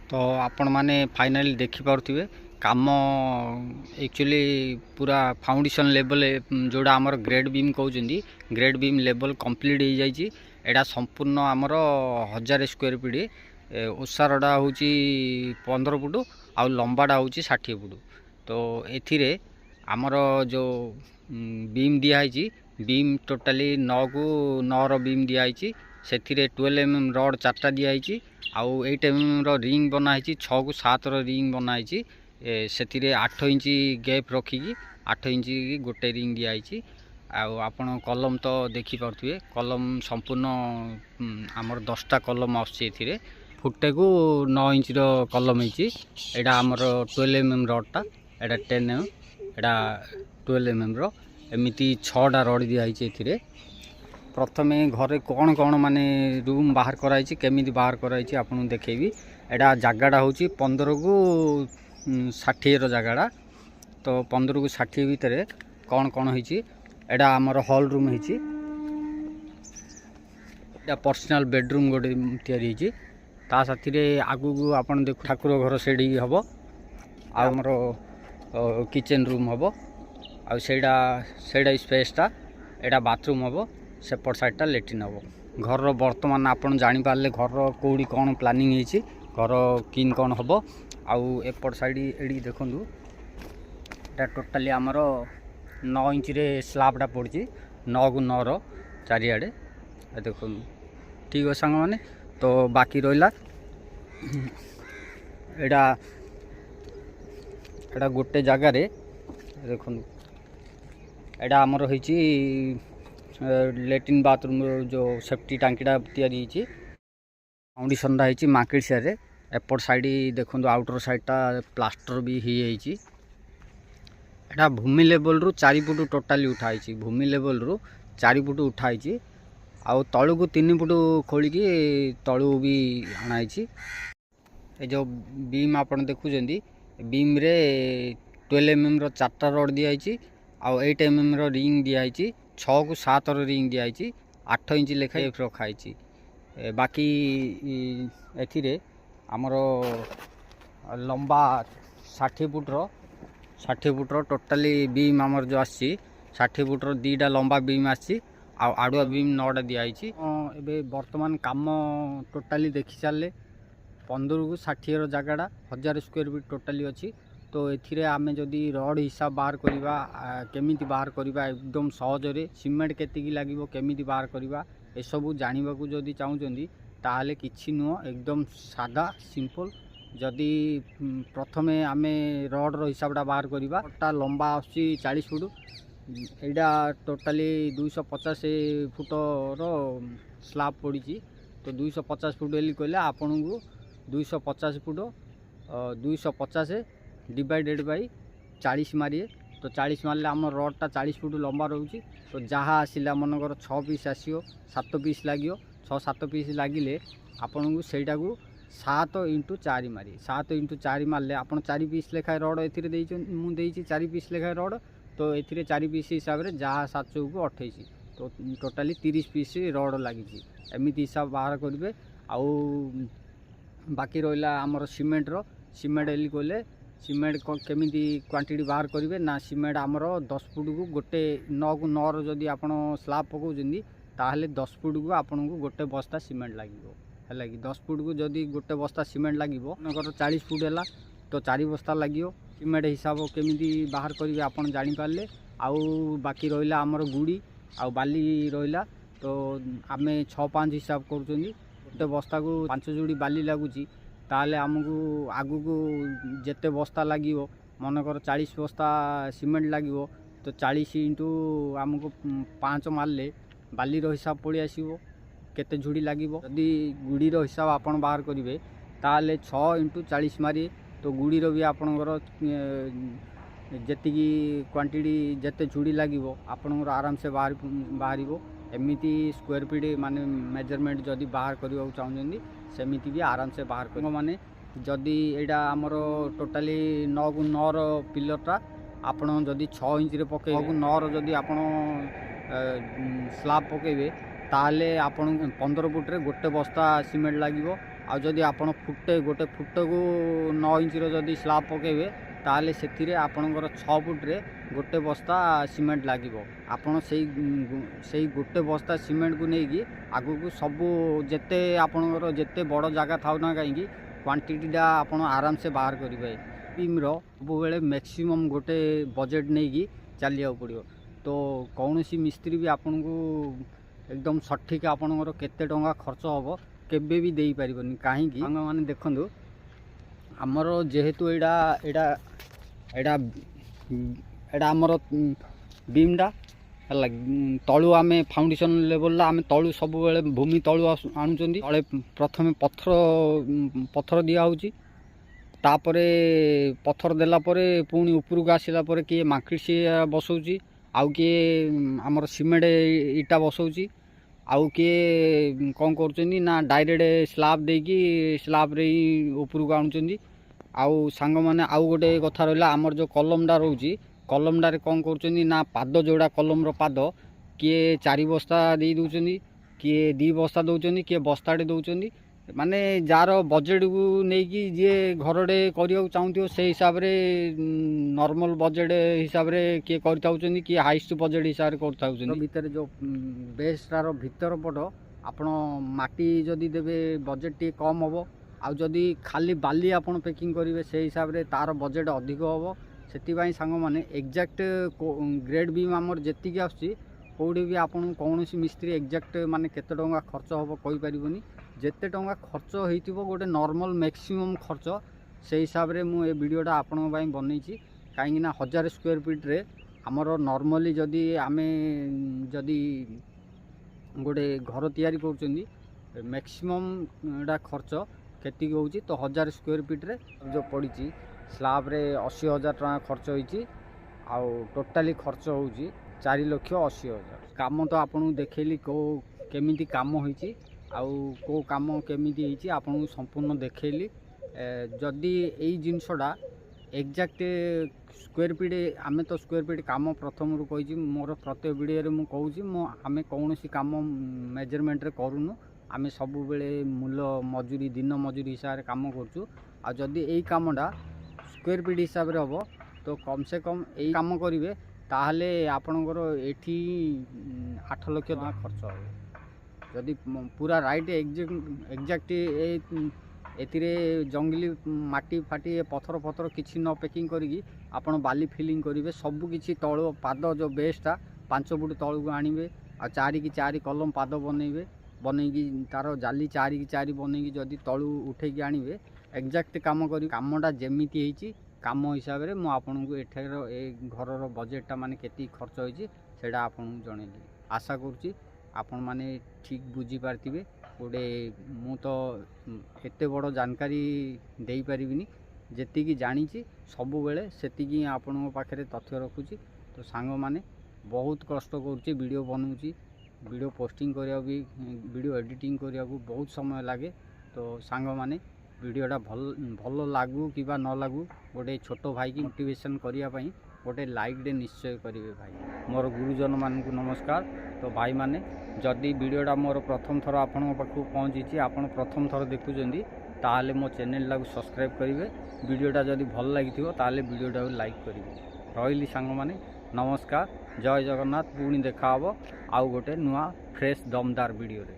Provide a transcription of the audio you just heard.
तो आपण मैंने फाइनाली देखिपे काम एक्चुअली पूरा फाउंडेशन लेवल जोड़ा आमर ग्रेड बीम कहते ग्रेड बीम लेवल कंप्लीट हो जाइए। एटा संपूर्ण आमर 1000 स्क्वायर फीट ओसारटा हूँ 15 फुट आउ लंबाटा हूँ 60 फुट। तो एथिरे आमर जो बीम दिखाई बीम टोटाली 9 को 9 बीम दिखाई से 12 mm रड 4टा दिखाई आउ 8 mm रिंग बनाई 6 को 7 रिंग बनाई से 8 इंच गैप रखिकी 8 इंच गोटे रिंग दिखाई। आपण कलम तो देखिपे कलम संपूर्ण आमर 10टा कलम आसुचे फुटे को 9 इंच कलम होता आमर 12 mm रडटा एटा 10 mm एटा 12 mm एमती 6टा रड दिखाई। प्रथमे घरे कौन कौन माने रूम बाहर कराई केमी बाहर कराई आपन देखेबी। एटा जगाटा हूँ 15 को 60 जगाटा। तो 15 को 60 भितर कौन कौन होती एटा आमर हॉल रूम होती पर्सनल बेडरूम गोटे तैयारी ता साथी आगु को आपन देख ठाकुर घर से हम आमर किचन रूम हम आईटा स्पेसटा एटा बाथरूम हम सेपट साइडटा लेट्रिन हम। घर बर्तमान आपन जानी पारले घर कौड़ी कौन प्लानिंग होती घर किन कौन हम आउ एपट साइड एडी देखु एटा टोटाली आमर 9 इंच रे स्लाबटा पड़ी 9 को 9 चारिआडे देखो ठीक है सांग मैंने। तो बाकी रहा एटा एटा गोटे जगार देखो एटा आमर होती लैट्रिन बाथरूम जो सेफ्टी टांकीटा तैयारी फाउंडेशनटा होती मार्केट साइड एपट साइड देखो आउटर साइडटा प्लास्टर भी हो एटा भूमि लेवल रु 4 फुट टोटाली उठाई भूमि लेवल रु 4 फुट उठाई आउ तलू को 3 फुट खोलिकी तलू भी आनाई। ये जो बीम आप देखुं बीम रे 12 mm रो 4टा रड दिखाई आउ 8 mm रो रिंग दिखाई 6 को 7 रिंग दिखाई 8 इंच लेखाई रखाई। बाकी एथिरे आमर लंबा 60 फुट टोटाली बीम आमर जो आसी 60 फुट 2टा लंबा बीम आसी आड़ुआ बीम 9टा दिखाई। एबे वर्तमान काम टोटाली देखी सारे 15 को 60 जगाटा 1000 स्क्वायर फीट टोटाली अच्छी। तो एथिरे आमे जदि रड हिसाब बाहर करवा केमिति बाहर करवा एकदम सहजरे सीमेंट केतिकी लागिवो केमिति बाहर करवा एसबू जानिबा को जदि चाहुचंदी ताहाले किछि नुह एकदम सादा सिंपल। जदि प्रथमे आमे रड रो हिसाबटा बाहर करवा रडटा लंबा आसी 40 फुट एटा टोटाली 250 फुट रो स्लाब पड़ी। तो 250 फुट एली कहले आपन को 250 फुट 250 डिवाइडेड बाई 40 मारिए। तो 40 मारे आम रडटा 40 फुट लंबा रोचे। तो जहाँ आसला मनकर 6 पीस आसो 7 पीस लगे 6-7 पीस लगिले आपन को सेटा को 7 × 4 मारे 7 × 4 मारे आप 4 पीस लेखाए रड ए 4 पीस लेखाए रड। तो ये 4 पीस हिसाब से जहाँ 7 को 28 तो टोटाली 30 पीस रड लगी एमती हिसाब बाहर करेंगे। आउ बाकी रहा आमर सीमेंट एली कहले सीमेंट केमी क्वांटिटी बाहर करेंगे ना सीमेंट आमर 10 फुट को गोटे 9 को 9 जदि आप स्लाब पकाउछन्ती ताहले 10 फुट को आपन को गोटे बस्ता सीमेंट लगे है कि 10 फुट को जदि गोटे बस्ता सीमेंट लगे 40 फुट है तो 4 बस्ता लगे सीमेंट हिसाब केमी बाहर करेंगे आपन जानी पारले। आउ बाकी रहा आमर गुड़ी आउ बाली रहा। तो आमे 6-5 हिसाब करुँच गोटे बस्ता को 5 जोड़ी बाली लगुच ताले आमको आगु को जेते बस्ता लगे मनकर 40 बस्ता सीमेंट लगे तो 40 इंटू आमको 5 मारले बाली रो हिसाब पड़ी आसो केते झुड़ी लगे। जदि गुड़ी रो हिसाब आपन बाहर करेंगे ताले 6 × 40 मारी तो गुड़ी रो भी आपनकर जेतिकी क्वांटिटी जेते झुड़ी लगे आपनकर आराम से बाहर एमती स्क्वायर फीट माने मेजरमेंट जदि बाहर करने चाहते सेमिति भी आराम से बाहर कर माने जदि एटा आमर टोटाली 9 को 9 पिलरटा आपन जदि 6 इंच रे पके 9 को 9 जदि आपन स्लाब पकेबे ताले आपन 15 फुट रे गोटे बस्ता सीमेंट लगे ଆଉ ଯଦି ଆପଣ ଗୋଟେ ଫୁଟକୁ 9 ଇଞ୍ଚର ଯଦି ସ୍ଲାବ୍ ପକାଇବେ ତାହେଲେ ସେଥିରେ ଆପଣଙ୍କର 6 ଫୁଟରେ ଗୋଟେ ବସ୍ତା ସିମେଣ୍ଟ ଲାଗିବ। ଆପଣ ସେଇ ଗୋଟେ ବସ୍ତା ସିମେଣ୍ଟକୁ ନେଇକି ଆଗକୁ ସବୁ ଯେତେ ଆପଣଙ୍କର ଯେତେ ବଡ଼ ଜାଗା ଥାଉ ନା କାହିଁକି କ୍ୱାଣ୍ଟିଟିଟା ଆପଣ ଆରାମସେ ବାହାର କରିବେ। ବିମ୍ର ସବୁବେଳେ ମ୍ୟାକ୍ସିମମ୍ ଗୋଟେ ବଜେଟ୍ ନେଇକି ଚାଲିବାକୁ ପଡ଼ିବ। ତ କୌଣସି ମିସ୍ତ୍ରୀ ବି ଆପଣଙ୍କୁ ଏକଦମ ସଠିକ୍ ଆପଣଙ୍କର କେତେ ଟଙ୍କା ଖର୍ଚ୍ଚ ହେବ କେବେ ବି ଦେଇପାରିବନି। କାହିଁକି ସାଙ୍ଗମାନେ ଦେଖନ୍ତୁ, ଆମର ଯେହେତୁ ଏଇଟା ଆମର ବିମ୍ଟା ହେଲା, ତଳୁ ଆମେ ଫାଉଣ୍ଡେସନ୍ ଲେଭେଲରେ ଆମେ ତଳୁ ସବୁବେଳେ ଭୂମି ତଳୁ ଆଣୁଛନ୍ତି। ତଳେ ପ୍ରଥମେ ପଥର ଦିଆହେଉଛି, ତାପରେ ପଥର ଦେଲା ପରେ ପୁଣି ଉପରକୁ ଆସିଲା ପରେ କିଏ ମାଙ୍କିଡ଼ି ବସାଉଛି, ଆଉ କିଏ ଆମର ସିମେଣ୍ଟ ଇଟା ବସାଉଛି, ଆଉ କିଏ କ'ଣ କରୁଛନ୍ତି ନା ଡାଇରେକ୍ଟ ସ୍ଲାବ୍ ଦେଇକି ସ୍ଲାବ୍ରେ ହିଁ ଉପରକୁ ଆଣୁଛନ୍ତି। ଆଉ ସାଙ୍ଗମାନେ ଆଉ ଗୋଟେ କଥା ରହିଲା, ଆମର ଯେଉଁ କଲମଟା ରହୁଛି, କଲମଟାରେ କ'ଣ କରୁଛନ୍ତି ନା ପାଦ ଯେଉଁଟା କଲମର ପାଦ କିଏ 4 ବସ୍ତା ଦେଇ ଦେଉଛନ୍ତି, କିଏ 2 ବସ୍ତା ଦେଉଛନ୍ତି, କିଏ ବସ୍ତାଟେ ଦେଉଛନ୍ତି। ମାନେ ଯାହାର ବଜେଟକୁ ନେଇକି ଯିଏ ଘରଟେ କରିବାକୁ ଚାହୁଁଥିବ ସେଇ ହିସାବରେ ନର୍ମାଲ ବଜେଟ୍ ହିସାବରେ କିଏ କରିଥାଉଛନ୍ତି, କିଏ ହାଇଏଷ୍ଟ ବଜେଟ୍ ହିସାବରେ କରିଥାଉଛନ୍ତି। ଭିତରେ ଯେଉଁ ବେସ୍ଟାର ଭିତର ପଟ ଆପଣ ମାଟି ଯଦି ଦେବେ ବଜେଟ୍ ଟିକେ କମ୍ ହେବ, ଆଉ ଯଦି ଖାଲି ବାଲି ଆପଣ ପ୍ୟାକିଂ କରିବେ ସେଇ ହିସାବରେ ତା'ର ବଜେଟ୍ ଅଧିକ ହେବ। ସେଥିପାଇଁ ସାଙ୍ଗମାନେ ଏକ୍ଜାକ୍ଟ ଗ୍ରେଡ୍ ବିମ୍ ଆମର ଯେତିକି ଆସୁଛି କେଉଁଠି ବି ଆପଣଙ୍କୁ କୌଣସି ମିସ୍ତ୍ରୀ ଏକ୍ଜାକ୍ଟ ମାନେ କେତେ ଟଙ୍କା ଖର୍ଚ୍ଚ ହେବ କହିପାରିବନି। ଯେତେ ଟଙ୍କା ଖର୍ଚ୍ଚ ହେଇଥିବ ଗୋଟେ ନର୍ମାଲ ମ୍ୟାକ୍ସିମମ୍ ଖର୍ଚ୍ଚ ସେଇ ହିସାବରେ ମୁଁ ଏ ଭିଡ଼ିଓଟା ଆପଣଙ୍କ ପାଇଁ ବନେଇଛି। କାହିଁକିନା 1000 ସ୍କୋୟାର ଫିଟ୍ରେ ଆମର ନର୍ମାଲି ଆମେ ଯଦି ଗୋଟେ ଘର ତିଆରି କରୁଛନ୍ତି ମ୍ୟାକ୍ସିମମ୍ ଏଟା ଖର୍ଚ୍ଚ କେତିକି ହେଉଛି, ତ 1000 ସ୍କୋୟାର ଫିଟ୍ରେ ଯେଉଁ ପଡ଼ିଛି ସ୍ଲାବ୍ରେ 80,000 ଟଙ୍କା ଖର୍ଚ୍ଚ ହୋଇଛି। ଆଉ ଟୋଟାଲି ଖର୍ଚ୍ଚ ହେଉଛି 4,80,000। କାମ ତ ଆପଣଙ୍କୁ ଦେଖେଇଲି କେମିତି କାମ ହେଇଛି, ଆଉ କେଉଁ କାମ କେମିତି ହେଇଛି ଆପଣଙ୍କୁ ସମ୍ପୂର୍ଣ୍ଣ ଦେଖେଇଲି। ଯଦି ଏଇ ଜିନିଷଟା ଏକ୍ଜାକ୍ଟ ସ୍କୋୟାର ଫିଟ୍, ଆମେ ତ ସ୍କୋୟାର ଫିଟ୍ କାମ ପ୍ରଥମରୁ କହିଛି, ମୋର ପ୍ରତ୍ୟେକ ଭିଡ଼ିଓରେ ମୁଁ କହୁଛି, ଆମେ କୌଣସି କାମ ମେଜରମେଣ୍ଟରେ କରୁନୁ, ଆମେ ସବୁବେଳେ ମୂଲ ମଜୁରୀ ଦିନ ମଜୁରୀ ହିସାବରେ କାମ କରୁଛୁ। ଆଉ ଯଦି ଏଇ କାମଟା ସ୍କୋୟାର ଫିଟ୍ ହିସାବରେ ହେବ ତ କମ୍ ସେ କମ୍ ଏଇ କାମ କରିବେ ତାହେଲେ ଆପଣଙ୍କର ଏଠି 8 ଲକ୍ଷ ଟଙ୍କା ଖର୍ଚ୍ଚ ହେବ। ଯଦି ପୁରା ରାଇଟ୍ ଏକ୍ଜାକ୍ଟ ଏଥିରେ ଜଙ୍ଗଲି ମାଟି ଫାଟି ପଥର କିଛି ନ ପ୍ୟାକିଂ କରିକି ଆପଣ ବାଲି ଫିଲିଂ କରିବେ, ସବୁକିଛି ତଳ ପାଦ ଯେଉଁ ବେସ୍ଟା 5 ଫୁଟ ତଳକୁ ଆଣିବେ, ଆଉ 4 କି 4 କଲମ ପାଦ ବନେଇକି ତା'ର ଜାଲି 4 କି 4 ବନେଇକି ଯଦି ତଳୁ ଉଠେଇକି ଆଣିବେ ଏକ୍ଜାକ୍ଟ କାମ କରି କାମଟା ଯେମିତି ହେଇଛି କାମ ହିସାବରେ ମୁଁ ଆପଣଙ୍କୁ ଏଠାର ଏ ଘରର ବଜେଟଟା ମାନେ କେତିକି ଖର୍ଚ୍ଚ ହେଇଛି ସେଇଟା ଆପଣଙ୍କୁ ଜଣେଇଲି। ଆଶା କରୁଛି ଆପଣମାନେ ଠିକ୍ ବୁଝିପାରିଥିବେ। ମୁଁ ତ ଏତେ ବଡ଼ ଜାନକାରୀ ଦେଇପାରିବିନି, ଯେତିକି ଜାଣିଛି ସବୁବେଳେ ସେତିକି ଆପଣଙ୍କ ପାଖରେ ତଥ୍ୟ ରଖୁଛି। ତ ସାଙ୍ଗମାନେ ବହୁତ କଷ୍ଟ କରୁଛି, ଭିଡ଼ିଓ ବନଉଛି, ଭିଡ଼ିଓ ପୋଷ୍ଟିଂ କରିବାକୁ ବି, ଭିଡ଼ିଓ ଏଡ଼ିଟିଂ କରିବାକୁ ବହୁତ ସମୟ ଲାଗେ। ତ ସାଙ୍ଗମାନେ ଭିଡ଼ିଓଟା ଭଲ ଲାଗୁ କିମ୍ବା ନ ଲାଗୁ, ଗୋଟେ ଛୋଟ ଭାଇକି ମୋଟିଭେସନ୍ କରିବା ପାଇଁ ଗୋଟେ ଲାଇକ୍ଟେ ନିଶ୍ଚୟ କରିବେ ଭାଇ। ମୋର ଗୁରୁଜନମାନଙ୍କୁ ନମସ୍କାର। ତ ଭାଇମାନେ ଯଦି ଭିଡ଼ିଓଟା ମୋର ପ୍ରଥମ ଥର ଆପଣଙ୍କ ପାଖକୁ ପହଞ୍ଚିଛି, ଆପଣ ପ୍ରଥମ ଥର ଦେଖୁଛନ୍ତି, ତାହେଲେ ମୋ ଚ୍ୟାନେଲଟାକୁ ସବସ୍କ୍ରାଇବ୍ କରିବେ। ଭିଡ଼ିଓଟା ଯଦି ଭଲ ଲାଗିଥିବ ତାହେଲେ ଭିଡ଼ିଓଟାକୁ ଲାଇକ୍ କରିବେ। ରହିଲି ସାଙ୍ଗମାନେ, ନମସ୍କାର, ଜୟ ଜଗନ୍ନାଥ। ପୁଣି ଦେଖା ହେବ ଆଉ ଗୋଟେ ନୂଆ ଫ୍ରେଶ୍ ଦମଦାର ଭିଡ଼ିଓରେ।